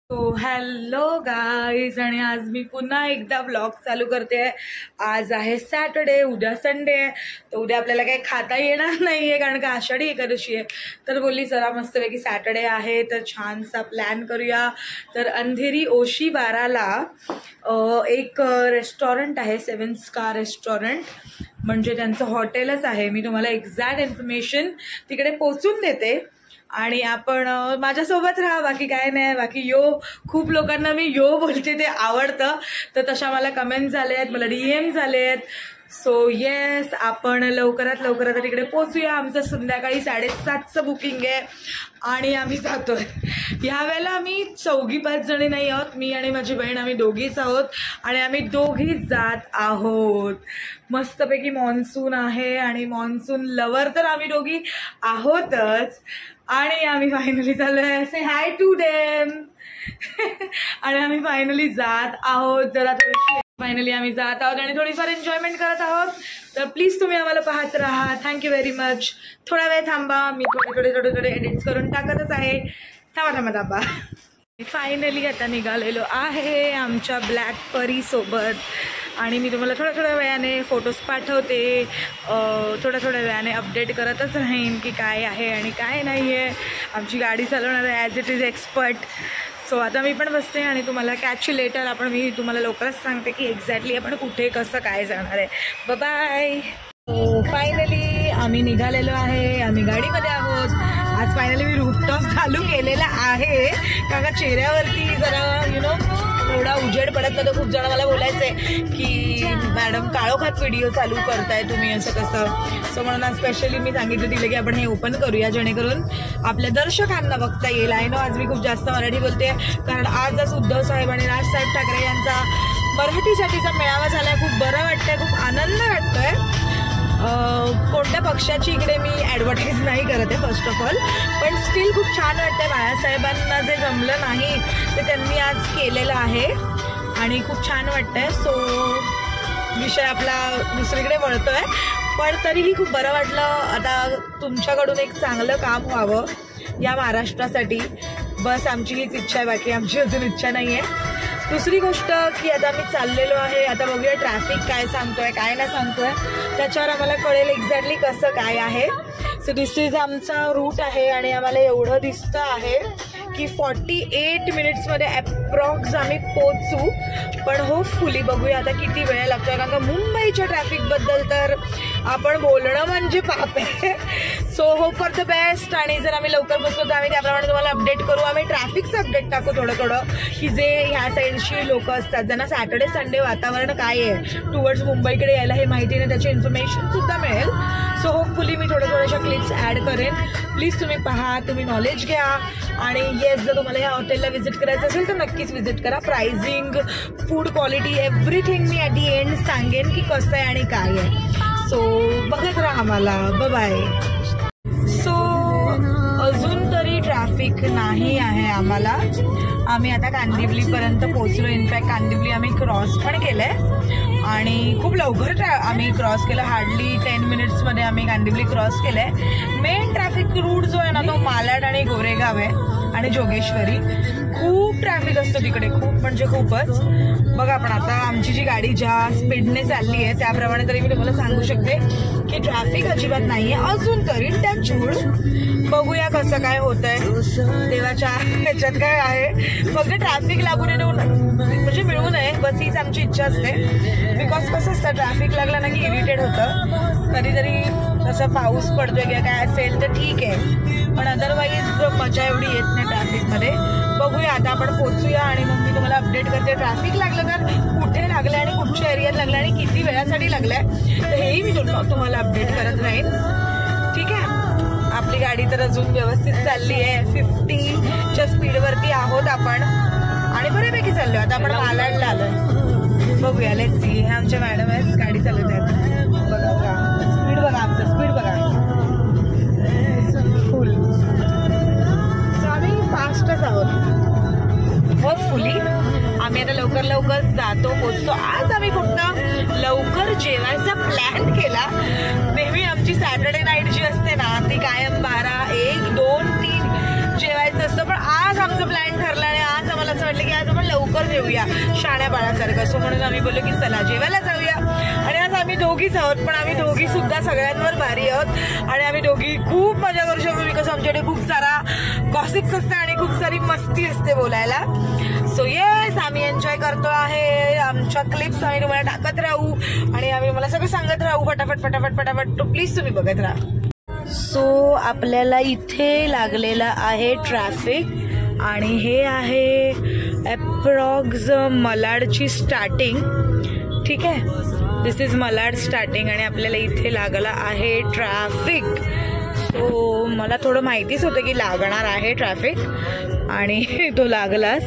तो hello guys, आणि आज मी पुन्हा एकदा ब्लॉग चालू करते. आज आहे सॅटर्डे, उद्या संडे आहे. तर उद्या आपल्याला काही खाता येणार नाही आहे कारण का आषाढी एकादशी आहे. तर बोलली जरा मस्तपैकी सॅटर्डे आहे तर छानसा प्लॅन करूया. तर अंधेरी ओशीवाराला एक रेस्टॉरंट आहे, 7 स्टार रेस्टॉरंट, म्हणजे त्यांचं हॉटेलच आहे. मी तुम्हाला एक्झॅक्ट इन्फॉर्मेशन तिकडे पोचून देते आणि आपण माझ्यासोबत राहा, बाकी काय नाही. बाकी खूप लोकांना मी बोलते ते आवडतं, तर तशा मला कमेंट्स झाले आहेत, मला DM झाले आहेत. सो येस, आपण लवकरात लवकर आता तिकडे पोचूया. आमचं संध्याकाळी 7:30चं बुकिंग आहे आणि आम्ही जातोय. ह्या वेळेला आम्ही 4-5 जणी नाही आहोत, मी आणि माझी बहीण, आम्ही दोघीच आहोत आणि आम्ही दोघीच जात आहोत. मस्तपैकी मॉन्सून आहे आणि मॉन्सून लवर तर आम्ही दोघी आहोतच. आणि आम्ही फायनली चाललोय, से हाय टू देम. आणि आम्ही फायनली जात आहोत. जरा थोडीशी फायनली आम्ही जात आहोत आणि थोडीफार एन्जॉयमेंट करत आहोत. तर प्लीज तुम्ही आम्हाला पाहत राहा. Thank you very much. थोडा वेळ थांबा, मी थोडे एडिट्स करून टाकतच आहे. थांबा. फायनली आता निघालेलो आहे आमच्या ब्लॅक परी सोबत आणि मी तुम्हाला थोड्या वेळाने फोटोज पाठवते. थोड्या वेळाने अपडेट करतच राहीन की काय आहे आणि काय नाही आहे. आमची गाडी चालवणार आहे as it is expert. So आता मी पण बसते आणि तुम्हाला कॅच लेटर मी तुम्हाला लवकरच सांगते की एक्झॅक्टली आपण कुठे कसं काय जाणार आहे. बाय. फायनली आम्ही निघालेलो आहे, आम्ही गाडीमध्ये आहोत. आज फायनली मी रूफटॉप चालू केलेला आहे कारण चेहऱ्यावरती जरा थोडा उजेड पडत नाही. तर खूप जण मला बोलायचंय की मॅडम काळोखात व्हिडिओ चालू करताय तुम्ही, असं कसं. सो म्हणून आज स्पेशली मी सांगितलं दिलं की आपण हे ओपन करूया जेणेकरून आपल्या दर्शकांना बघता येईल. आहे ना, आज मी खूप जास्त मराठी बोलते कारण आजच उद्धव साहेब आणि राजसाहेब ठाकरे यांचा मराठीसाठीचा मेळावा झालाय. खूप बरं वाटतंय, खूप आनंद वाटतोय. कोणत्या पक्षाची इकडे मी ॲडव्हर्टाईज नाही करत आहे फर्स्ट ऑफ ऑल, पण स्टील खूप छान वाटतंय. बाळासाहेबांना जे जमलं नाही ते त्यांनी आज केलेलं आहे आणि खूप छान वाटतंय. सो विषय आपला दुसरीकडे वळतोय, पण तरीही खूप बरं वाटलं. आता तुमच्याकडून एक चांगलं काम व्हावं या महाराष्ट्रासाठी, बस आमची हीच इच्छा आहे, बाकी आमची अजून इच्छा नाही आहे. दुसरी गोष्ट की आता मी चाललेलो आहे, आता बघूया ट्रॅफिक काय सांगतोय काय नाही सांगतोय, त्याच्यावर आम्हाला कळेल एक्झॅक्टली कसं काय आहे. सो दिस इज आमचा रूट आहे आणि आम्हाला एवढं दिसतं आहे की 48 मिनिट्समध्ये अप्रॉक्स आम्ही पोचू. पण होपफुली बघूया आता किती वेळ लागतोय कारण का मुंबईच्या ट्रॅफिकबद्दल तर आपण बोलणं म्हणजे पाप आहे. So hope for the best. आणि जर आम्ही लवकर पोचलो तर आम्ही त्याप्रमाणे तुम्हाला अपडेट करू. आम्ही ट्रॅफिकचं अपडेट टाकू थोडं की जे ह्या साईडची लोक असतात ज्यांना सॅटर्डे संडे वातावरण काय आहे टुवर्ड्स मुंबईकडे यायला हे माहिती नाही, त्याची इन्फॉर्मेशन सुद्धा मिळेल. सो होपफुली मी थोड्याशा क्लिप्स ॲड करेन. प्लीज तुम्ही पहा, तुम्ही नॉलेज घ्या. आणि येस, जर तुम्हाला ह्या हॉटेलला व्हिजिट करायचं असेल तर नक्कीच व्हिजिट करा. Pricing, food quality, everything me at the end सांगेन की कसं आहे आणि काय आहे. सो बघत राहा आम्हाला. बाय. सो अजून तरी ट्रॅफिक नाही आहे आम्हाला. आम्ही आता कांदिवलीपर्यंत पोहोचलो. इनफॅक्ट कांदिवली आम्ही क्रॉस पण केलं आहे आणि खूप लवकर आम्ही क्रॉस केलं. हार्डली 10 मिनिट्समध्ये आम्ही कांदिवली क्रॉस केलं आहे. मेन ट्रॅफिक रूट जो आहे ना तो मालाड आणि गोरेगाव आहे आणि जोगेश्वरी. खूप ट्रॅफिक असतं तिकडे, खूप म्हणजे खूपच. बघा, पण आता आमची जी गाडी ज्या स्पीडने चालली आहे त्याप्रमाणे तरी मी तुम्हाला सांगू शकते की ट्रॅफिक अजिबात नाही आहे अजून तरी. टचवूड. बघूया कसं काय होत आहे. देवाच्या ह्याच्यात काय आहे, फक्त ट्रॅफिक लागू नये म्हणजे मिळू नये, बस हीच आमची इच्छा असते. बिकॉज कसं असतं, ट्रॅफिक लागलं ना की इरिटेट होतं. कधीतरी तसं पाऊस पडतोय किंवा काय असेल तर ठीक आहे, पण अदरवाईज मजा एवढी येत नाही ट्रॅफिकमध्ये. बघूया आता आपण पोचूया आणि मग मी तुम्हाला अपडेट करते. ट्रॅफिक लागलं तर कुठे लागलं आणि कुठच्या एरियात लागलं आणि किती वेळासाठी लागलंय तर हेही मी तुम्हाला अपडेट करत राहीन. ठीक आहे. आपली गाडी तर अजून व्यवस्थित चालली आहे. 50च्या स्पीडवरती आहोत आपण आणि बऱ्यापैकी चाललो. आता आपण मालाडला आलोय. बघूया, लेट्स सी. हे आमच्या मॅडम आहेत, गाडी चालवत आहेत. बघा स्पीड, बघा आमचं स्पीड बघा, फुल. सो आम्ही फास्टच आहोत. होपफुली आम्ही आता लवकर जातो, पोचतो. आज आम्ही फक्त लवकर जेवायचा प्लॅन केला. नेहमी आमची सॅटर्डे नाईट जी असते ना ती कायम 12, 1, 2, 3 जेवायचं असतं, पण आज आमचं प्लॅन ठरला आणि आज आम्हाला असं लवकर जेऊया शाण्या बाळासारखं. सो म्हणून आम्ही बोललो की चला जेवायला जाऊया. आणि आज आम्ही दोघीच आहोत, पण आम्ही दोघी सुद्धा सगळ्यांवर भारी आहोत आणि आम्ही दोघी खूप मजा करू शकतो. बिकॉज आमच्याकडे खूप सारा गॉसिप्स असते आणि खूप सारी मस्ती असते बोलायला. सो येस, आम्ही एन्जॉय करतो आहे. आमच्या क्लिप्स आम्ही तुम्हाला टाकत राहू आणि आम्ही मला सगळं सांगत राहू फटाफट फटाफट फटाफट. तो प्लीज तुम्ही बघत राहा. सो आपल्याला इथे लागलेला आहे ट्रॅफिक आणि हे आहे अप्रॉक्स मलाडची स्टार्टिंग. ठीक आहे, दिस इज मलाड स्टार्टिंग आणि आपल्याला इथे लागला आहे ट्रॅफिक. सो मला थोडं माहितीच होतं की लागणार आहे ट्रॅफिक आणि तो लागलाच.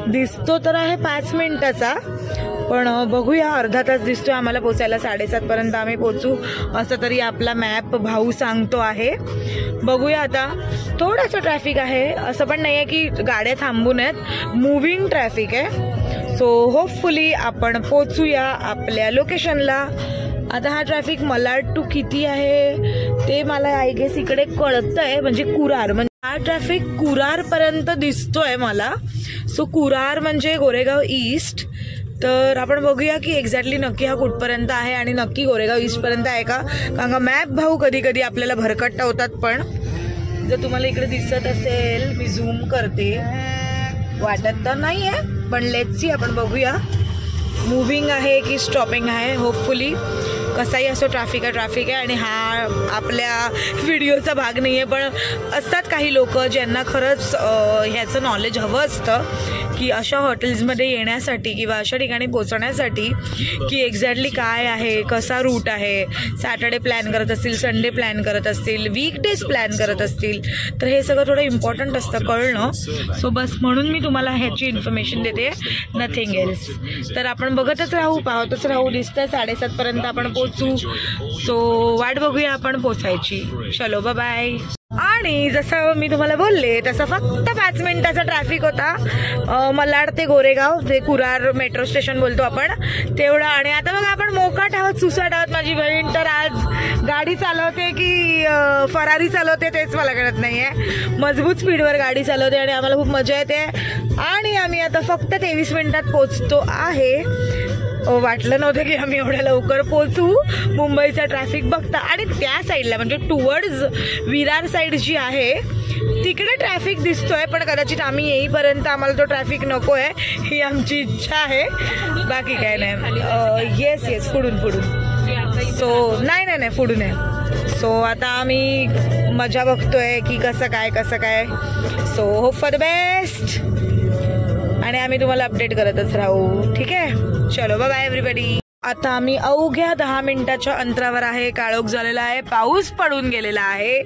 दिसतो तर आहे 5 मिनिटाचा, पण बघूया अर्धा तास दिसतोय आम्हाला पोचायला. 7:30 पर्यंत आम्ही पोचू असं तरी आपला मॅप भाऊ सांगतो आहे. बघूया आता. थोडंसं ट्रॅफिक आहे, असं पण नाही आहे की गाड्या थांबून आहेत, मूव्हिंग ट्रॅफिक आहे. सो होपफुली आपण पोचूया आपल्या लोकेशनला. आता हा ट्रॅफिक मलाड टू किती आहे ते मला आय गेस इकडे कळतंय, म्हणजे कुरार, म्हणजे हा ट्रॅफिक कुरार पर्यंत दिसतोय मला. सो कुरार म्हणजे गोरेगाव ईस्ट. तर आपण बघूया की एक्झॅक्टली नक्की हा कुठपर्यंत आहे आणि नक्की गोरेगाव ईस्ट पर्यंत आहे का. कारण का मॅप भाऊ कधी कधी आपल्याला भरकटवतात. पण जर तुम्हाला इकडे दिसत असेल, मी झूम करते, वाटत तर नाही आहे, पण लेट्स सी, आपण बघूया मूव्हिंग आहे की स्टॉपिंग आहे. होपफुली कसाही असो ट्रॅफिक आहे आणि हा आपल्या व्हिडिओचा भाग नाही आहे. पण असतात काही लोक ज्यांना खरंच ह्याचं नॉलेज हवं असतं की अशा हॉटेल्समध्ये येण्यासाठी किंवा अशा ठिकाणी पोहोचण्यासाठी की एक्झॅक्टली काय आहे, कसा रूट आहे. सॅटर्डे प्लॅन करत असतील, संडे प्लॅन करत असतील, वीकडेज प्लॅन करत असतील, तर हे सगळं थोडं इम्पॉर्टंट असतं कळणं. सो बस म्हणून मी तुम्हाला ह्याची इन्फॉर्मेशन देते, नथिंग एल्स. तर आपण बघतच राहू, पाहतच राहू. दिसतंय 7:30 पर्यंत आपण पोचू. सो वाट बघूया आपण पोचायची. चलो बाय. आणि जसं मी तुम्हाला बोलले तसं फक्त 5 मिनिटाचा ट्रॅफिक होता मलाड ते गोरेगाव, ते कुरार मेट्रो स्टेशन बोलतो आपण तेवढं. आणि आता बघा आपण मोकाट आहोत, सुसाट आहोत. माझी बहीण तर आज गाडी चालवते की फरारी चालवते तेच मला कळत नाहीये. मजबूत स्पीडवर गाडी चालवते आणि आम्हाला खूप मजा येते. आणि आम्ही आता फक्त 23 मिनिटात पोचतो आहे. वाटलं नव्हतं की आम्ही एवढ्या लवकर पोचू मुंबईचा ट्रॅफिक बघता. आणि त्या साईडला म्हणजे टुवर्ड्स विरार साईड जी आहे तिकडे ट्रॅफिक दिसतोय, पण कदाचित आम्ही येईपर्यंत आम्हाला तो ट्रॅफिक नको आहे, ही आमची इच्छा आहे, बाकी काय नाही. येस पुढून. सो नाही पुढून आहे. सो आता आम्ही मजा बघतोय की कसं काय. So hope for the best आणि आम्ही तुम्हाला अपडेट करतच राहू. ठीक आहे, चलो बाय एव्हरीबडी. आता आम्ही अवघ्या 10 मिनिटाच्या अंतरावर आहे. काळोख झालेला आहे, पाऊस पडून गेलेला आहे.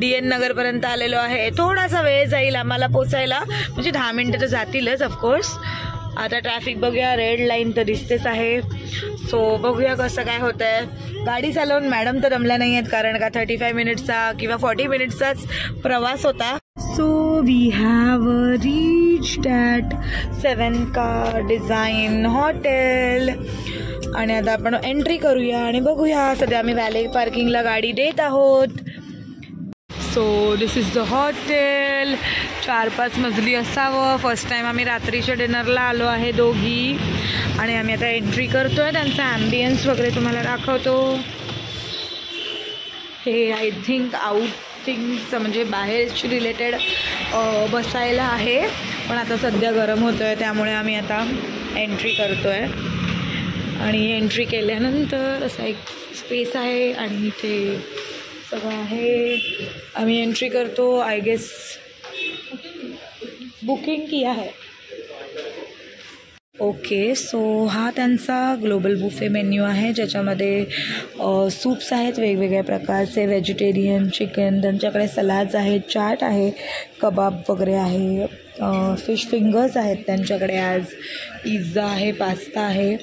DN नगर पर्यंत आलेलो आहे. थोडासा वेळ जाईल आम्हाला पोचायला, म्हणजे 10 मिनिटं तर जातीलच ऑफकोर्स. आता ट्रॅफिक बघूया, रेड लाईन तर दिसतेच आहे. सो बघूया कसं काय होत आहे. गाडी चालवून मॅडम तर दमल्या नाही आहेत, कारण का 35 मिनिट्सचा किंवा 40 मिनिट्सचाच प्रवास होता. So we have reached at 7 car design hotel. आणि आता आपण एंट्री करूया आणि बघूया. सध्या आम्ही व्हॅले पार्किंगला गाडी देत आहोत. So this is the hotel. 4-5 मजली असावं. फर्स्ट टाइम आम्ही रात्रीच्या डिनरला आलो आहे दोघी. आणि आम्ही आता एंट्री करतोय. त्यांचा ॲम्बियन्स वगैरे तुम्हाला दाखवतो. हे आय थिंक आउटिंगचं म्हणजे बाहेरची रिलेटेड बसायला आहे, पण आता सध्या गरम होतं आहे त्यामुळे आम्ही आता एंट्री करतो आहे. आणि एंट्री केल्यानंतर असा एक स्पेस आहे आणि इथे सगळं आहे. आम्ही एंट्री करतो. आय गेस बुकिंग किया है. ओके, सो हा त्यांचा ग्लोबल बुफे मेन्यू आहे, ज्याच्यामध्ये सूप्स आहेत वेगवेगळ्या प्रकारचे, व्हेजिटेरियन, चिकन, त्यांच्याकडे सलाड्स आहेत, चाट आहे, कबाब वगैरे आहे, फिश फिंगर्स आहेत त्यांच्याकडे, आज पिझ्झा आहे, पास्ता आहे,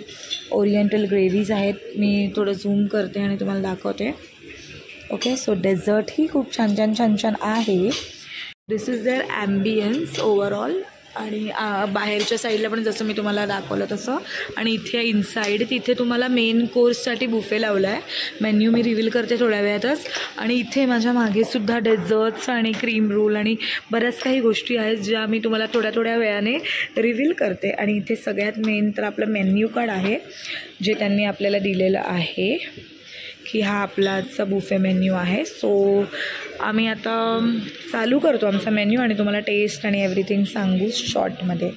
ओरिएंटल ग्रेव्हीज आहेत. मी थोडं झूम करते आणि तुम्हाला दाखवते. ओके, सो डेझर्ट ही खूप छान आहे. दिस इज देअर ॲम्बियन्स ओव्हरऑल. आणि बाहेरच्या साईडला पण जसं मी तुम्हाला दाखवलं तसं. आणि इथे इनसाईड तिथे तुम्हाला मेन कोर्ससाठी बुफे लावला आहे. मेन्यू मी रिव्हील करते थोड्या वेळातच. आणि इथे माझ्या मागेसुद्धा डेझर्ट्स आणि क्रीम रोल आणि बऱ्याच काही गोष्टी आहेत ज्या मी तुम्हाला थोड्या वेळाने रिव्हील करते. आणि इथे सगळ्यात मेन तर आपलं मेन्यू कार्ड आहे जे त्यांनी आपल्याला दिलेलं आहे की हा आपला आजचा बुफे मेन्यू आहे. सो आम्ही आता चालू करतो आमचा मेन्यू आणि तुम्हाला टेस्ट आणि एव्हरीथिंग सांगू शॉर्टमध्ये.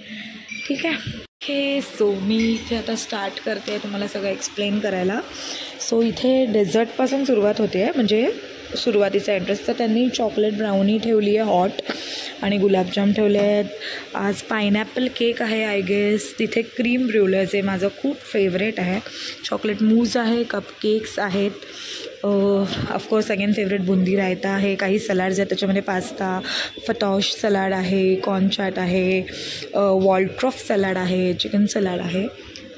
ठीक आहे. सो मी इथे आता स्टार्ट करते तुम्हाला सगळं एक्सप्लेन करायला. सो इथे डेझर्टपासून सुरुवात होते आहे. म्हणजे सुरुवातीचा ॲड्रेस तर त्यांनी चॉकलेट ब्राउनी ठेवली आहे हॉट आणि गुलाबजाम ठेवले आहेत. आज पायनॅपल केक आहे आय गेस. तिथे क्रीम ब्रुले जे माझं खूप फेवरेट आहे. चॉकलेट मूज आहे. कप केक्स आहेत. Of course again favourite boondi raita आहे. काही सलाड्स आहेत त्याच्यामध्ये पास्ता फतॉश सलाड आहे. कॉर्न चाट आहे. वॉल्ट्रॉफ सलाड आहे. चिकन सलाड आहे.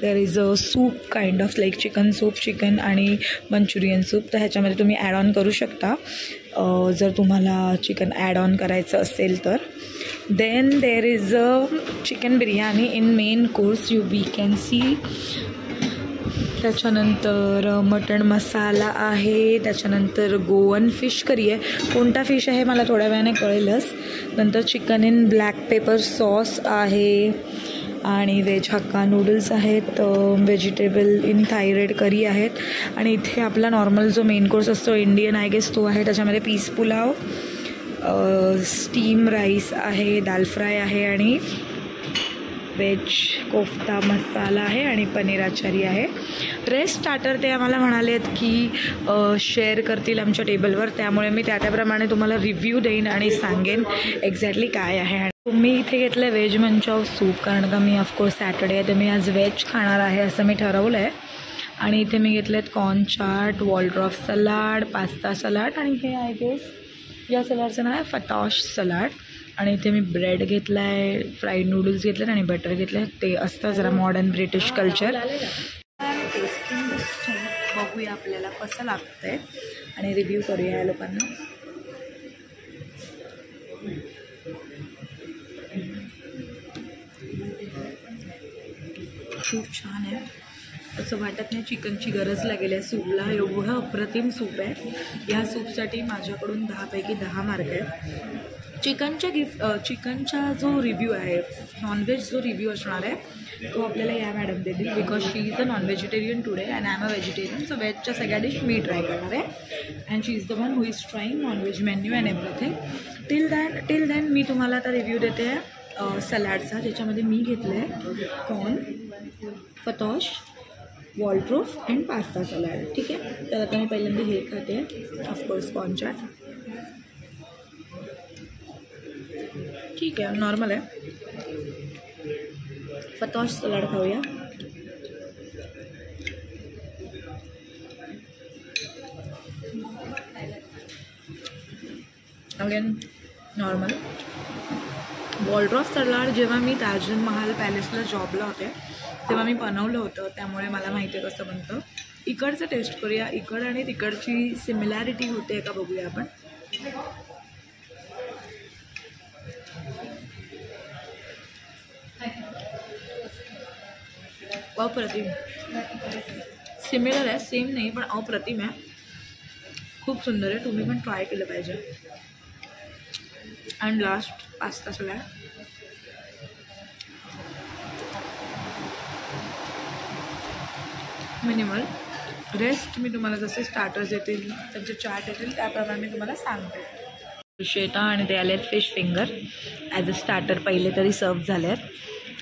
There is a soup kind of like chicken soup chicken आणि मंचुरियन सूप. तर ह्याच्यामध्ये तुम्ही ॲड ऑन करू शकता जर तुम्हाला चिकन ॲड ऑन करायचं असेल तर. Then there is a chicken biryani in main course we can see. त्याच्यानंतर मटण मसाला आहे. त्याच्यानंतर गोवन फिश करी आहे. कोणता फिश आहे मला थोड्या वेळाने कळेलच. नंतर chicken in black paper sauce आहे आणि व्हेज हक्का नूडल्स आहेत. व्हेजिटेबल इन थायराइड करी आहेत. आणि इथे आपला नॉर्मल जो मेन कोर्स असतो इंडियन आय गेस तो आहे. त्याच्यामध्ये पीस पुलाव स्टीम राईस आहे. दाल फ्राय आहे आणि व्हेज कोफ्ता मसाला आहे आणि पनीर आचारी आहे. रेस्ट स्टार्टर ते आम्हाला म्हणाले आहेत की शेअर करतील आमच्या टेबलवर. त्यामुळे मी त्याप्रमाणे तुम्हाला रिव्ह्यू देईन आणि सांगेन एक्झॅक्टली काय आहे. मी इथे घेतलं आहे व्हेज मंचाव सूप कारण का मी ऑफकोर्स सॅटर्डे आहे तर मी आज व्हेज खाणार आहे असं मी ठरवलं आहे. आणि इथे मी घेतले आहेत corn chaat Waldorf salad pasta salad आणि हे आय गेस या सलाडचं नाव आहे फतॉश सलाड. आणि इथे मी ब्रेड घेतला आहे. फ्राईड नूडल्स घेतले आणि बटर घेतलं आहे. ते असतं जरा modern British culture. Testing soup बघूया आपल्याला कसं लागतं आहे आणि रिव्ह्यू करूया या लोकांना. खूप छान आहे. असं वाटत नाही चिकनची गरज लागेल आहे सूपला. एवढं अप्रतिम सूप आहे. या सूपसाठी माझ्याकडून 10 पैकी 10 मार्क आहेत. चिकनचा जो रिव्ह्यू आहे नॉनव्हेज जो रिव्ह्यू असणार आहे तो आपल्याला या मॅडम देतील because she is a non vegetarian today and I am a vegetarian. So व्हेजच्या सगळ्या डिश मी ट्राय करणार आहे and she is the one who is trying non veg menu and everything. Till then मी तुम्हाला आता रिव्ह्यू देते आहे सलाडचा ज्याच्यामध्ये मी घेतलं आहे कॉर्न फतॉश वॉल्ट्रॉफ अँड पास्ता सलाड. ठीक आहे. तर आता मी पहिल्यांदा हे खाते ऑफकोर्स कॉर्न चाट. ठीक आहे नॉर्मल आहे. फतॉश सलाड खाऊया. Again normal. वॉल्ट्रॉफ सलाड जेव्हा मी ताजमहाल पॅलेसला जॉबला होते तेव्हा मी बनवलं होतं त्यामुळे मला माहिती आहे कसं बनतं. इकडचं टेस्ट करूया. इकड आणि तिकडची सिमिलॅरिटी होते का बघूया आपण. अप्रतिम सिमिलर आहे सेम नाही पण अप्रतिम आहे. खूप सुंदर आहे. तुम्ही पण ट्राय केलं पाहिजे. And last pasta salad. Minimal. Rest मी तुम्हाला जसे स्टार्टर्स येतील त्यांचे चार्ट येतील त्याप्रमाणे मी तुम्हाला सांगते. श्वेता आणि ते आले आहेत fish finger as a starter पहिले तरी सर्व झाले आहेत.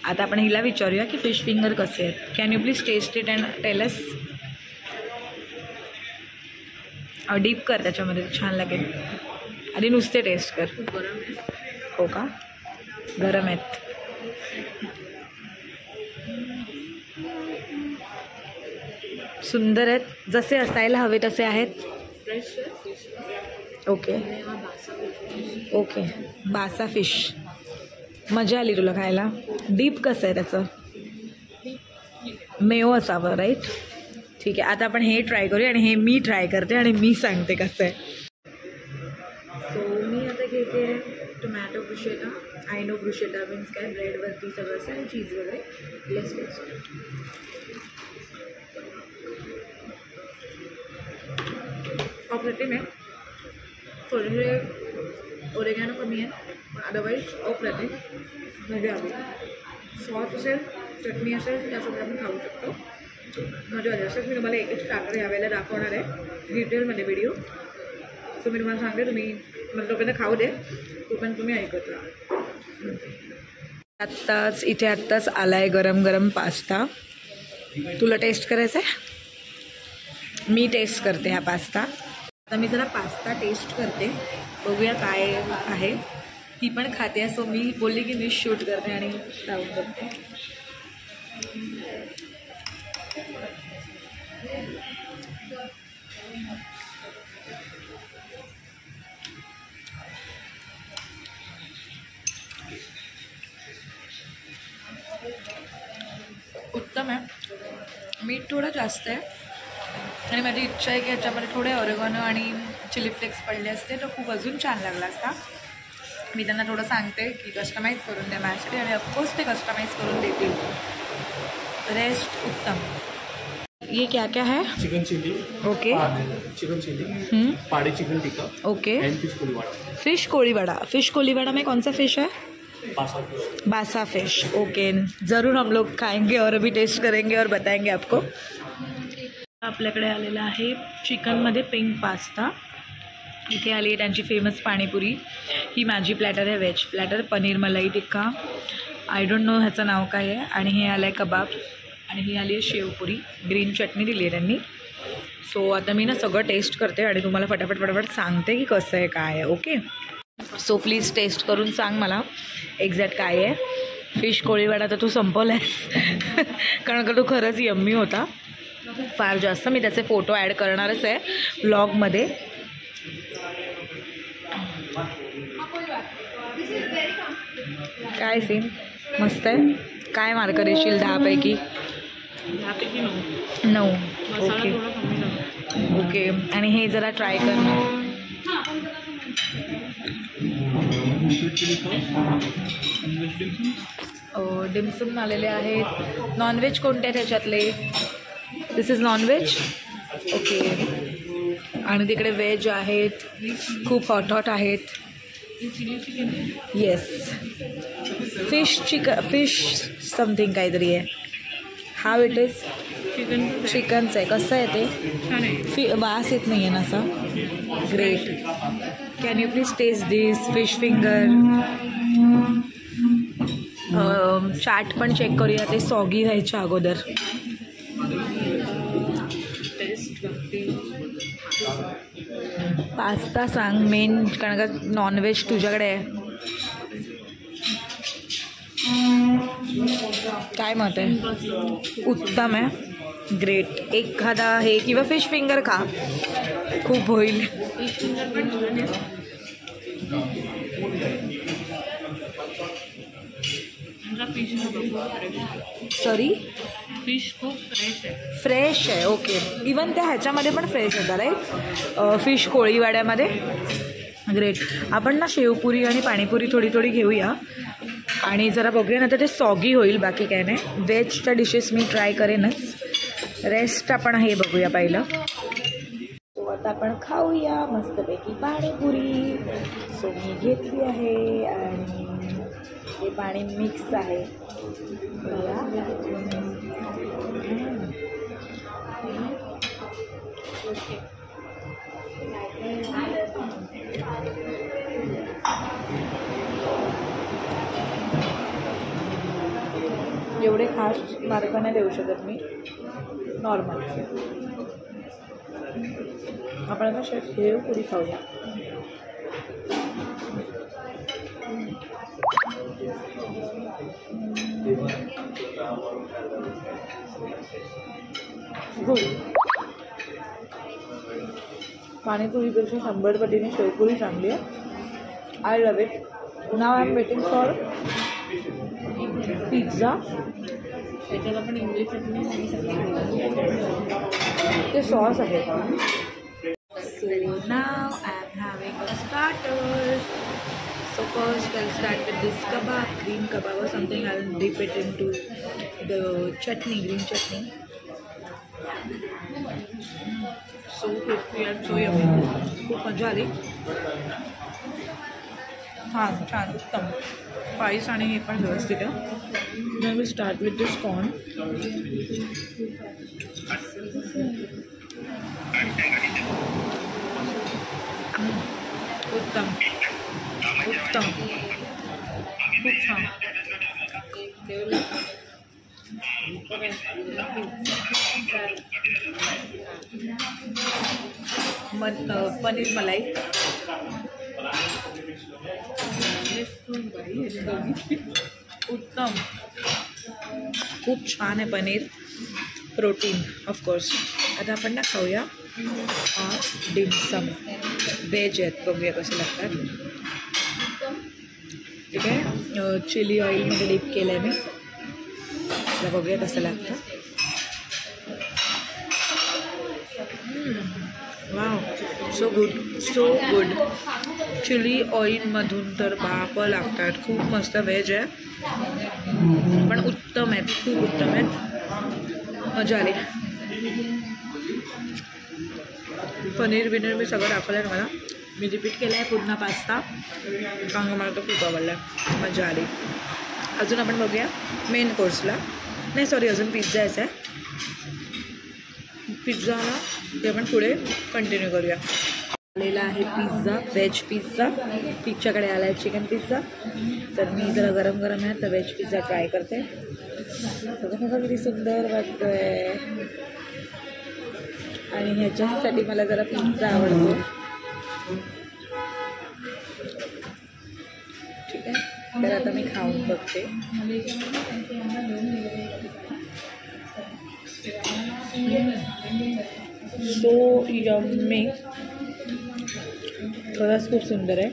आता आपण हिला विचारूया की फिश फिंगर कसे आहेत. Can you please taste it and tell us. Dip कर त्याच्यामध्ये छान लागेल. आधी नुसते टेस्ट कर. हो का गरम आहेत. सुंदर आहेत जसे असायला हवे तसे आहेत. ओके ओके बासा फिश. मजा आली तुला खायला. डीप कसं आहे त्याचं मेयो असावं राईट. ठीक आहे. आता आपण हे ट्राय करूया आणि हे मी ट्राय करते आणि मी सांगते कसं आहे. सो मी आता घेते tomato bruschetta I know bruschetta means काय ब्रेडवरती सगळं असं आणि चीज वगैरे. Let's taste. अप्रतिम आहे. थोडेसे ओरेगॅनो कमी आहे पण अदरवाईज अप्रतिम. मजा आली. सॉस असेल, चटणी असेल, त्यासोबत आपण खाऊ शकतो. मजा आली. असंच मी तुम्हाला एक स्टार्टर यावेळेला दाखवणार आहे डिटेलमध्ये व्हिडिओ. सो मी तुम्हाला सांगते, तुम्ही मला तोपर्यंत खाऊ दे, तोपर्यंत तुम्ही ऐकत राहा. आत्ताच आला आहे गरम गरम पास्ता. तुला टेस्ट करायचं आहे? मी टेस्ट करते हा पास्ता. आता मी जरा पास्ता टेस्ट करते, बघूया काय आहे. ती पण खाते, सो मी बोलली की मी शूट करते आणि खाऊन बघते. उत्तम आहे. मीठ थोडं जास्त आहे आणि माझी इच्छा आहे की याच्यामध्ये थोडे ऑरेगॅनो आणि चिली फ्लेक्स पडले असते तर खूप अजून छान लागला असता. मी त्यांना थोडं सांगते की कस्टमाइज करून द्या माझ्यासाठी आणि ऑफकोर्स ते कस्टमाइज करून देतील. रेस्ट उत्तम. ये क्या क्या है? Chicken chilli. Okay. Chicken chilli, pahadi chicken tikka. Okay. And fish Koliwada. Fish Koliwada. Fish Koliwada में कौन सा फिश है? बासा फिश. ओके, ज़रूर हम लोग खाएंगे और अभी टेस्ट करेंगे और बताएंगे आपको. आपल्याकडे आलेला आहे चिकनमध्ये पिंक पास्ता. इथे आली आहे त्यांची फेमस पाणीपुरी. ही माझी प्लॅटर आहे, व्हेज प्लॅटर, पनीर मलाई टिक्का. आय डोंट नो ह्याचं नाव काय आहे. आणि हे आलं आहे कबाब आणि ही आली आहे शेवपुरी. ग्रीन चटणी दिली आहे त्यांनी. सो आता मी ना सगळं टेस्ट करते आणि तुम्हाला फटाफट सांगते की कसं आहे काय आहे. ओके, सो प्लीज टेस्ट करून सांग मला एक्झॅक्ट काय आहे. फिश कोळीवाडा तर तू संपवला आहेस कारण का तो खरंच यम्मी होता फार जास्त. मी त्याचे फोटो ॲड करणारच आहे ब्लॉगमध्ये. काय सीन मस्त आहे. काय मार्क देशील 10 पैकी? 9. Okay okay. आणि हे जरा ट्राय कर ना. डिमसम आलेले आहेत. नॉनव्हेज कोणत्या त्याच्यातले? दिस इज नॉनव्हेज. ओके. आणि तिकडे व्हेज आहेत, खूप हॉट आहेत. येस, फिश समथिंग काहीतरी आहे. How it is? चिकनचं आहे. कसं आहे ते? वास येत नाही आहे ना असा? Great. Can you please taste this fish finger? Chaat पण चेक करूया, ते सॉगी व्हायच्या अगोदर. पास्ता सांग मेन, कारण का नॉनव्हेज तुझ्याकडे आहे. काय मत आहे? उत्तम आहे. ग्रेट. एखादा हे किंवा फिश फिंगर खा, खूप होईल. सॉरी, फिश खूप फ्रेश आहे. फ्रेश आहे. ओके. इवन त्या ह्याच्यामध्ये पण फ्रेश होता राईट, फिश कोळीवाड्यामध्ये. ग्रेट. आपण ना शेवपुरी आणि पाणीपुरी थोडी घेऊया आणि जरा बघूया, नंतर ते सॉगी होईल, बाकी काय नाही. व्हेजच्या डिशेस मी ट्राय करेनच, रेस्ट आपण हे बघूया पहिलं. सो आता आपण खाऊया मस्तपैकी पाणीपुरी. सो मी घेतली आहे आणि हे पाणी मिक्स आहे. एवढे खास मार्क नाही देऊ शकत मी, नॉर्मल. आपण आता शेवपुरी खाऊया. गुड. पाणीपुरीपेक्षा 100 पटीने शेवपुरी चांगली आहे. I love it. Now I am waiting for pizza. त्याच्याला पण इंग्लिश ते सॉस आहे. So now I am having starters. So first I'll start with this kebab, green kebab or something. I'll dip it into the chutney, green chutney. So crispy and so yummy. खूप मजा आली. छान उत्तम. Fries आणि हे पण व्यवस्थित आहे. Then we start with this corn. उत्तम खूप छान. पनीर मलाई उत्तम. खूप छान आहे पनीर. Protein of course. आता आपण ना खाऊया डिमसम. व्हेज आहेत, बघूया कसे लागतात. ठीक आहे. चिली ऑइलमध्ये डीप केलं आहे मी. आता बघूया कसं लागतं. Wow, so good. चिली ऑइलमधून तर बाप लागतात. खूप मस्त. व्हेज आहे पण उत्तम आहेत, खूप उत्तम आहेत. मजा आली. पनीर बिनीर मी सगळं दाखवलं आहे मला. मी रिपीट केलं आहे पूर्ण पास्ता, कारण मला तो खूप आवडला. मजा आली. अजून आपण बघूया मेन कोर्सला. नाही सॉरी, अजून पिझ्झा यायचा आहे. पिझ्झाला ते आपण पुढे कंटिन्यू करूया. आलेला आहे पिझ्झा, व्हेज पिझ्झा. तिच्याकडे आला आहे चिकन पिझ्झा. तर मी जरा गरम आहे तर व्हेज पिझ्झा ट्राय करते. बघा किती सुंदर वाटतोय. आणि ह्याच्यासाठी मला जरा पिझ्झा आवडतो. ठीक आहे. तर आता मी खाऊन बघते. So yummy. खरंच खूप सुंदर आहे.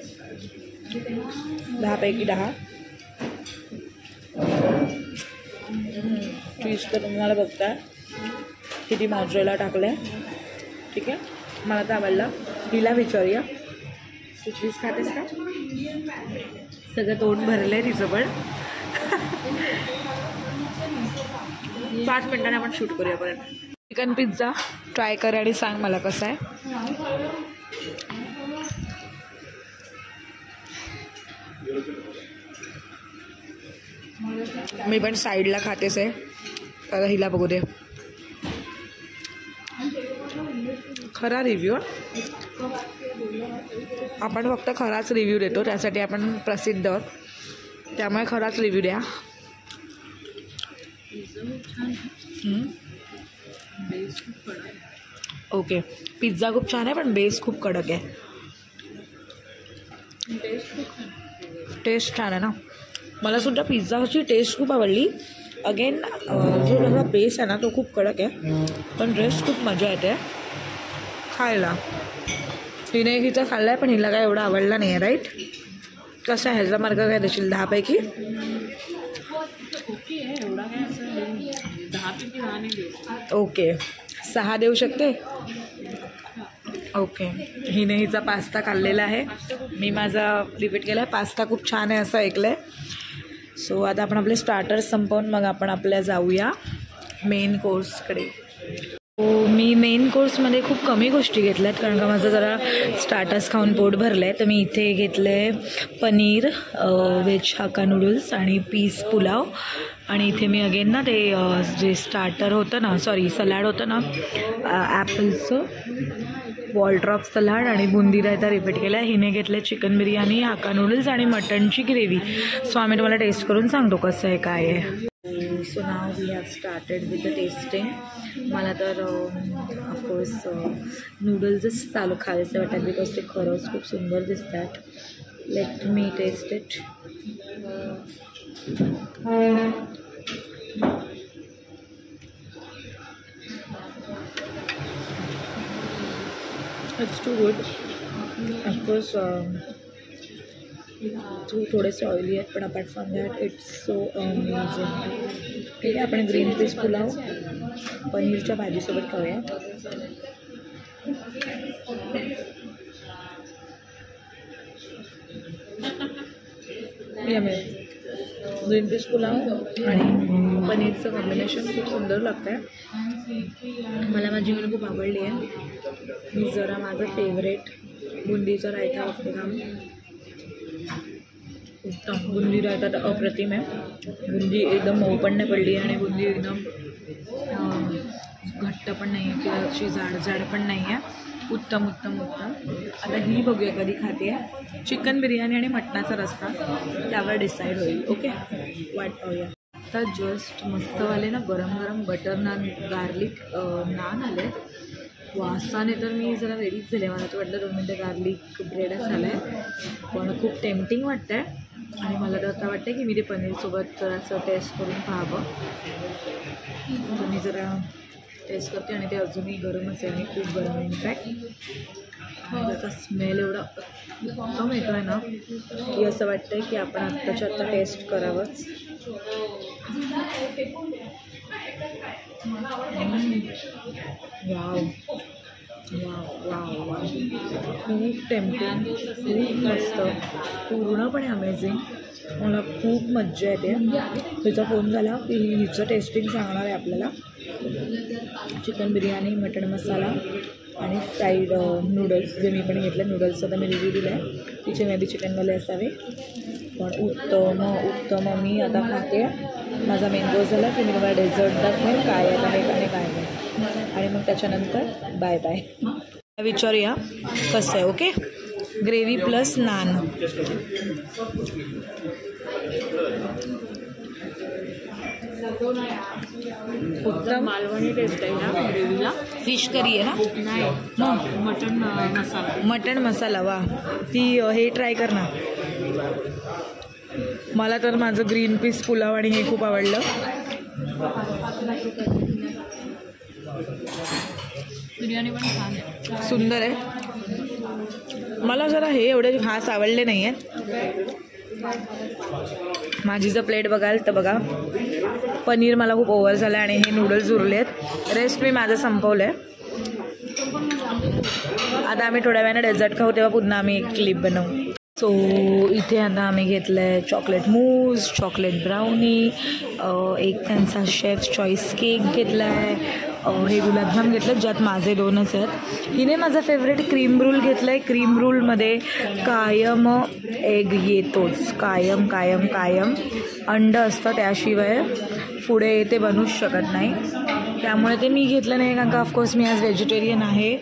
10 पैकी 10. चीज तर तुम्हाला बघता किती मॉझरेला टाकलं आहे. ठीक आहे. मला तर आवडलं. हिला विचारूया, तू चीज खातेस का? सगळं तोंड भरलं आहे तिचं पण. 5 मिनिटांनी आपण शूट करूया परत. चिकन पिझ्झा ट्राय कर आणि सांग मला कसं आहे. मी पण साईडला खातेच आहे. तर हिला बघू दे. खरा रिव्ह्यू. आपण फक्त खराच रिव्ह्यू देतो, त्यासाठी आपण प्रसिद्ध आहोत. त्यामुळे खराच रिव्ह्यू द्या. ओके. पिझ्झा खूप छान आहे पण बेस खूप कडक आहे. टेस्ट छान आहे ना. मला सुद्धा पिझ्झाची टेस्ट खूप आवडली. अगेन जो त्याचा बेस आहे ना तो खूप कडक आहे पण टेस्ट खूप मजा येते खायला. हिने हिचा खाल्ला आहे पण हिला काय एवढा आवडला नाही आहे. राईट. कसं आहे ह्याचा मार्क काय देशील 10 पैकी? ओके. 6 देऊ शकते. ओके. हिने हिचा पास्ता खाल्लेला आहे. मी माझा रिपीट केला आहे. पास्ता खूप छान आहे असं ऐकलं आहे. सो आता आपण आपले स्टार्टर्स संपवून मग आपण आपल्या जाऊया मेन कोर्सकडे. मी मेन कोर्समध्ये खूप कमी गोष्टी घेतल्या आहेत कारण का माझं जरा स्टार्टर्स खाऊन पोट भरलं आहे. तर मी इथे घेतलं आहे पनीर, व्हेज हाक्का नूडल्स आणि पीस पुलाव. आणि इथे मी अगेन ना ते जे स्टार्टर होतं ना, सॉरी सलाड होतं ना, ॲपलचं वॉलड्रॉप सलाड आणि बुंदी रायता रिपीट केला आहे. हिने घेतलं चिकन बिर्याणी, हाक्का नूडल्स आणि मटनची ग्रेव्ही. सो आम्ही तुम्हाला टेस्ट करून सांगतो कसं आहे काय आहे. So now we have started with the tasting. मला तर ऑफकोर्स नूडल्सच चालू खायचं वाटतात बिकॉज ते खरंच खूप सुंदर दिसतात. Let me taste it. It's too good. Of course थोडेसे ऑइली आहेत पण apart from that it's so amazing. ठीक आहे. आपण ग्रीन पीस पुलाव पनीरच्या भाजीसोबत खाऊया. ग्रीन पीस पुलाव आणि पनीरचं कॉम्बिनेशन खूप सुंदर लागतं आहे. मला माझी मुलं खूप आवडली आहे. मी जरा माझं फेवरेट बुंदीचा रायता बघते का. उत्तम बुंदी रायता तर अप्रतिम आहे. बुंदी एकदम मऊ पण नाही पडली आणि बुंदी एकदम घट्ट पण नाही आहे किंवा अशी जाड पण नाही आहे. उत्तम उत्तम उत्तम. आता ही बघूया कधी खाते आहे. चिकन बिर्याणी आणि मटणाचा रस्सा त्यावर डिसाईड होईल. ओके, वाट पाहूया. आता जस्ट मस्तवाले ना गरम गरम बटर नान गार्लिक नान आले. वासाने तर मी जरा रेडीच झाले. मला तर वाटलं 2 मिनटं गार्लिक ब्रेडच झालं आहे, पण खूप टेम्पटिंग वाटतं आहे. आणि मला तर आता वाटतं की मी ते पनीरसोबत जरासं टेस्ट करून पाहावं. तर मी जरा टेस्ट करते आणि ते अजूनही गरमच आहे आणि खूप गरम आहे इनफॅक्ट. आणि त्याचा स्मेल एवढा उत्तम येतो आहे ना की असं वाटतं आहे की आपण आत्ताच्या आत्ता टेस्ट करावंच. वाव वाव वाव वाव, खूप टेम्पटिंग, खूप मस्त, पूर्णपणे अमेझिंग. मला खूप मज्जा येते. तिचा फोन झाला की हिचं टेस्टिंग सांगणार आहे आपल्याला. चिकन बिर्याणी, मटण मसाला आणि फ्राईड नूडल्स जे मी पण घेतले. नूडल्सचा तर मी रिव्ह्यू दिला आहे, तिचे मे बी चिकनवाले असावे. पण उत्तम उत्तम. मी आता खाते. माझा मेन कोर्स झाला की मी तुम्हाला डेझर्ट दाखवेन काय आहे आणि काय नाही. आणि मग त्याच्यानंतर बाय बाय. विचारूया कसं आहे. Okay, gravy plus naan. उत्तम मालवणी टेस्ट आहे ना ग्रेव्हीला. फिश करी आहे ना. नाही, मग मटण मसाला. मटण मसाला. वा, ती हे ट्राय कर ना. मला तर माझं ग्रीन पीस पुलाव आणि हे खूप आवडलं. बिर्याणी पण छान आहे, सुंदर आहे. मला जरा हे एवढे खास आवडले नाही आहेत. माझी जर प्लेट बघाल तर बघा, पनीर मला खूप ओव्हर झालं आणि हे नूडल्स उरले आहेत. रेस्ट मी माझं संपवलं आहे. आता आम्ही थोड्या वेळाने डेझर्ट खाऊ, तेव्हा पुन्हा आम्ही एक क्लिप बनवू. सो इथे आता आम्ही घेतलं आहे चॉकलेट मूज, चॉकलेट ब्राउनी, एक त्यांचा शेफ चॉईस केक घेतला आहे, हे गुलाबजाम घेतलं ज्यात माझे 2च आहेत. हिने माझा फेवरेट क्रीम रोल घेतला आहे. क्रीम रोलमध्ये कायम एग येतोच, कायम कायम कायम अंड असतं, त्याशिवाय पुढे ते बनूच शकत नाही. त्यामुळे ते मी घेतलं नाही कारण का ऑफकोर्स मी आज व्हेजिटेरियन आहे.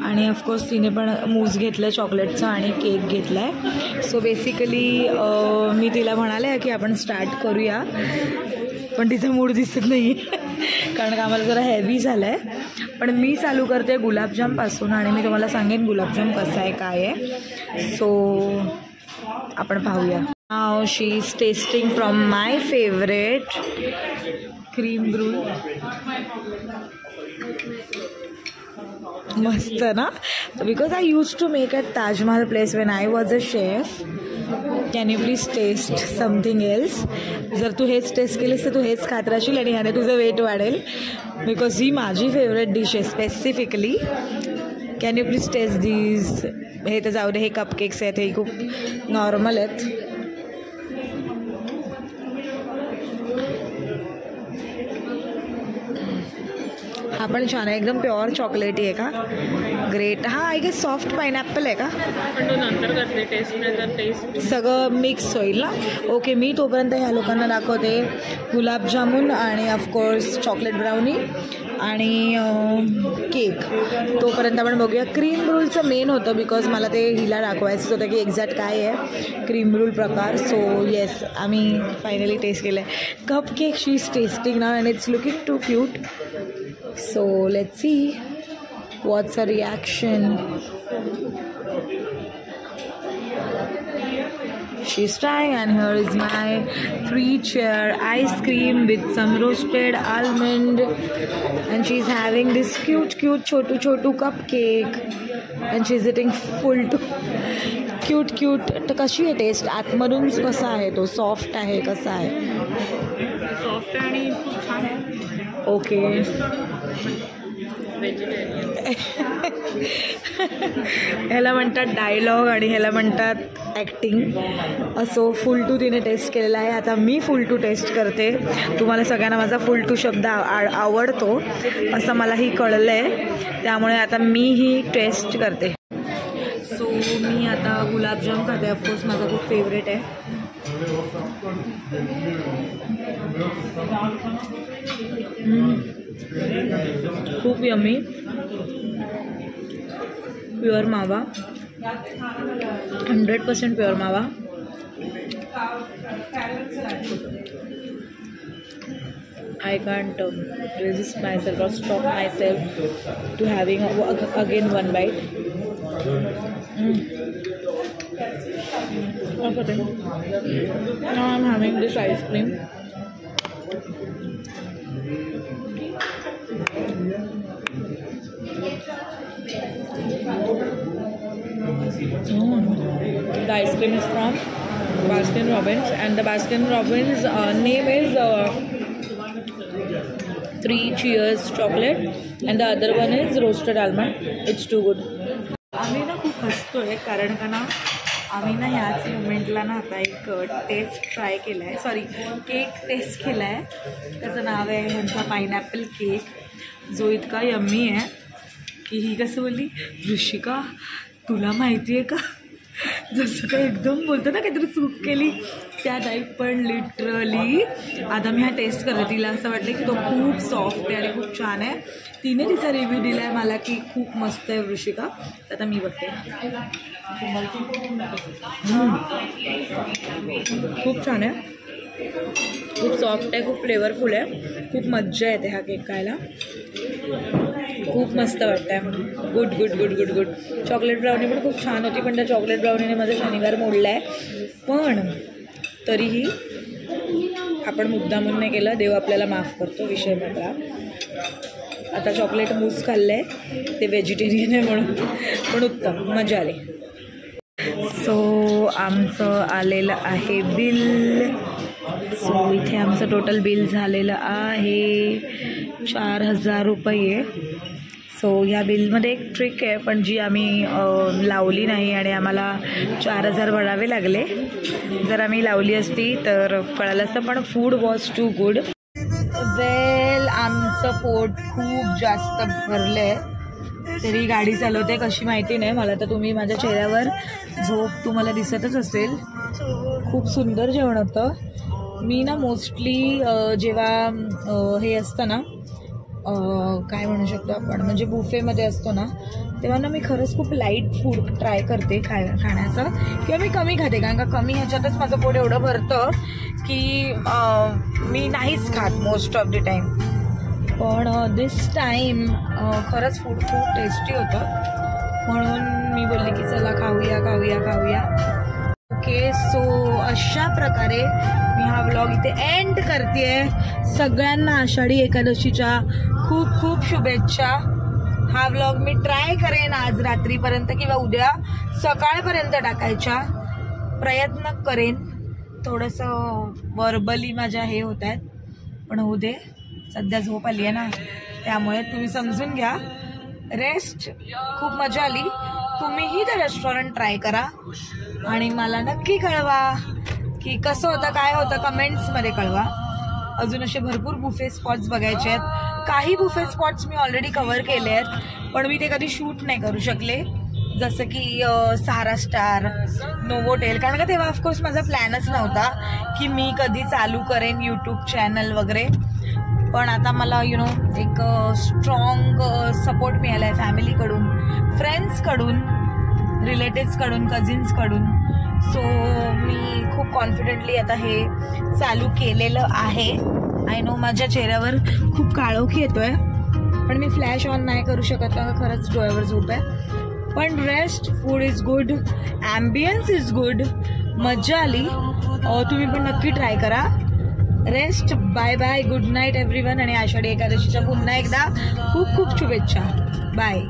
आणि ऑफकोर्स तिने पण मूज घेतलं आहे चॉकलेटचा आणि केक घेतला आहे. सो बेसिकली मी तिला म्हणाले की आपण स्टार्ट करूया, पण तिचा मूड दिसत नाही आहे कारण का आम्हाला जरा हेवी झालं आहे. पण मी चालू करते गुलाबजामपासून आणि मी तुम्हाला सांगेन गुलाबजाम कसा आहे काय आहे. सो आपण पाहूया. Now she is tasting from my favourite cream roll. मस्त ना, because I used to make at Taj Mahal place when I was a chef. Can you please taste something else. जर तू हेच टेस्ट केलीस तर तू हेच खात राहशील आणि ह्याने तुझं वेट वाढेल, बिकॉज ही माझी फेवरेट डिश आहे specifically. Can you please taste these. हे तर जाऊ दे, हे कपकेक्स आहेत, हे खूप नॉर्मल आहेत. हा पण छान आहे, एकदम प्युअर चॉकलेटी आहे का. ग्रेट. हा आय गेस सॉफ्ट पायनॅपल आहे का. पण तो नंतर करते टेस्ट, नाही तर टेस्ट सगळं मिक्स होईल ना. ओके, मी तोपर्यंत ह्या लोकांना दाखवते गुलाबजामुन आणि ऑफकोर्स चॉकलेट ब्राउनी आणि केक. तोपर्यंत आपण बघूया. क्रीम रोलचं मेन होतं बिकॉज मला ते हिला दाखवायचं होतं की एक्झॅक्ट काय आहे क्रीम रोल प्रकार. सो येस, आम्ही फायनली टेस्ट केलं आहे. Cupcake she is tasting now and it's looking too cute. So let's see what's her reaction. She's trying and here is my 3-tier ice cream with some roasted almond and she's having this cute chotu cupcake and she's eating full to cute. तर कशी आहे taste? आतमधून कसा आहे तो? Soft आहे कसा आहे? सॉफ्ट आणि खूप छान आहे. Okay, vegetarian. ह्याला म्हणतात डायलॉग आणि ह्याला म्हणतात ॲक्टिंग. असो, फुल टू तिने टेस्ट केलेला आहे. आता मी फुल टू टेस्ट करते. तुम्हाला सगळ्यांना माझा फुल टू शब्द आवडतो असं मलाही कळलं आहे, त्यामुळे आता मीही टेस्ट करते. सो मी आता गुलाबजाम खाते. ऑफकोर्स माझा खूप फेवरेट आहे. खूप यम्मी. प्युअर मावा, 100% प्युअर मावा. I can't resist myself or stop myself to having again one bite. Okay. Now I'm having this ice cream. The ice cream is from Baskin Robbins, and the Baskin Robbins name is 3 Cheers chocolate, and the other one is roasted almond. It's too good. आम्ही ना खूप हसतोय कारण का ना आम्ही ना ह्याच मुमेंटला ना आता एक टेस्ट ट्राय केला आहे, सॉरी केक टेस्ट केला आहे. त्याचं नाव आहे ह्यांचा पायनॅपल केक, जो इतका यम्मी आहे की ही कसं बोलली, ऋषिका तुला माहिती आहे का, जसं काय एकदम बोलतो ना काहीतरी चूक केली त्या टाईप. पण लिटरली आता मी हा टेस्ट करते. तिला असं वाटलं की तो खूप सॉफ्ट आहे आणि खूप छान आहे. तिने तिचा रिव्ह्यू दिला आहे मला की खूप मस्त आहे ऋषिका. तर आता मी बघते. खूप छान आहे, खूप सॉफ्ट आहे, खूप फ्लेवरफुल आहे, खूप मज्जा येते हा केक खायला. खूप मस्त वाटतं आहे. Good good good good good. Chocolate brownie पण खूप छान होती, पण त्या चॉकलेट ब्राउनीने माझा शनिवार मोडला आहे. पण तरीही आपण मुद्दामून नाही केलं, देव आपल्याला माफ करतो, विषय मोकळा. आता चॉकलेट मूस खाल्लं आहे, ते व्हेजिटेरियन आहे म्हणून, पण उत्तम, मजा आली. सो आमचं आलेलं आहे बिल. सो इथे आमचं टोटल बिल झालेलं आहे 4,000 रुपये. सो ह्या बिलमध्ये एक ट्रिक आहे पण जी आम्ही लावली नाही आणि आम्हाला 4,000 भरावे लागले. जर आम्ही लावली असती तर कळालं असतं, पण फूड वॉज टू गुड. वेल आमचं पोट खूप जास्त भरलं आहे, तरी गाडी चालवते कशी माहिती नाही मला. तर तुम्ही माझ्या चेहऱ्यावर झोप तुम्हाला दिसतच असेल. खूप सुंदर जेवण होतं. मी ना मोस्टली जेव्हा हे असतं ना काय म्हणू शकतो आपण, म्हणजे बुफेमध्ये असतो ना, तेव्हा ना मी खरंच खूप लाईट फूड ट्राय करते खाण्याचं, किंवा मी कमी खाते. कारण का कमी ह्याच्यातच माझं पोट एवढं भरतं की मी नाहीच खात मोस्ट ऑफ द टाईम. पण दिस टाईम खरंच फूड खूप टेस्टी होतं, म्हणून मी बोलले की चला खाऊया खाऊया खाऊया. ओके, सो अशा प्रकारे मी हा व्लॉग इथे एंड करते आहे. सगळ्यांना आषाढी एकादशीच्या खूप खूप शुभेच्छा. हा व्लॉग मी ट्राय करेन आज रात्रीपर्यंत किंवा उद्या सकाळपर्यंत टाकायचा प्रयत्न करेन. थोडंसं वर्बली माझ्या हे होत आहेत, पण होऊ दे, सध्या झोप आली आहे ना, त्यामुळे तुम्ही समजून घ्या. रेस्ट, खूप मजा आली. तुम्हीही ते रेस्टॉरंट ट्राय करा आणि मला नक्की कळवा की कसं होतं, काय होतं, कमेंट्समध्ये कळवा. अजून असे भरपूर बुफे स्पॉट्स बघायचे आहेत. काही बुफे स्पॉट्स मी ऑलरेडी कव्हर केले आहेत, पण मी ते कधी शूट नाही करू शकले, जसं की सहारा स्टार, नोवोटेल, कारण का तेव्हा ऑफकोर्स माझा प्लॅनच नव्हता की मी कधी चालू करेन यूट्यूब चॅनल वगैरे. पण आता मला एक स्ट्रॉंग सपोर्ट मिळाला आहे फॅमिलीकडून, फ्रेंड्सकडून, रिलेटिव्सकडून, कझिन्सकडून. सो मी खूप कॉन्फिडेंटली आता हे चालू केलेलं आहे. आय नो माझ्या चेहऱ्यावर खूप काळोख येतोय, पण मी फ्लॅश ऑन नाही करू शकत कारण खरंच डोळ्यावर झोप आहे. पण rest, food is good, ambience is good, मजा आली. तुम्ही पण नक्की ट्राय करा. Rest, bye bye, good night everyone. आणि आषाढी एकादशीच्या पुन्हा एकदा खूप खूप शुभेच्छा. बाय.